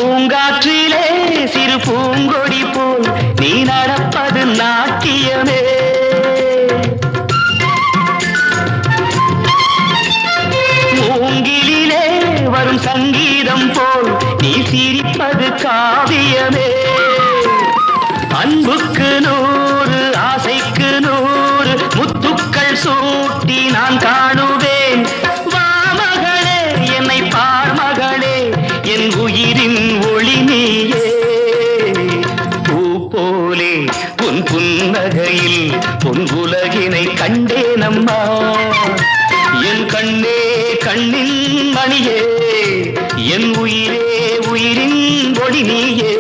பூங்காற்றிலே சிறு பூங்கொடி போல் நீ நடப்பது நாட்டியமே. மூங்கிலே வரும் சங்கீதம் போல் நீ சிரிப்பது காவியமே. அன்புக்கு 100 ஆசைக்கு 100 முத்துக்கள் சூட்டி நான் காணுவேன். வா மகளே என்னை பார் மகளே என் உயிரின் ஒளி நீயே. பூ போலே உன் புன்னகையில் பொன் உலகினை கண்டேனம்மா. என் கண்ணே கண்ணின் மணியே என் உயிரே உயிரின் ஒளி நீயே.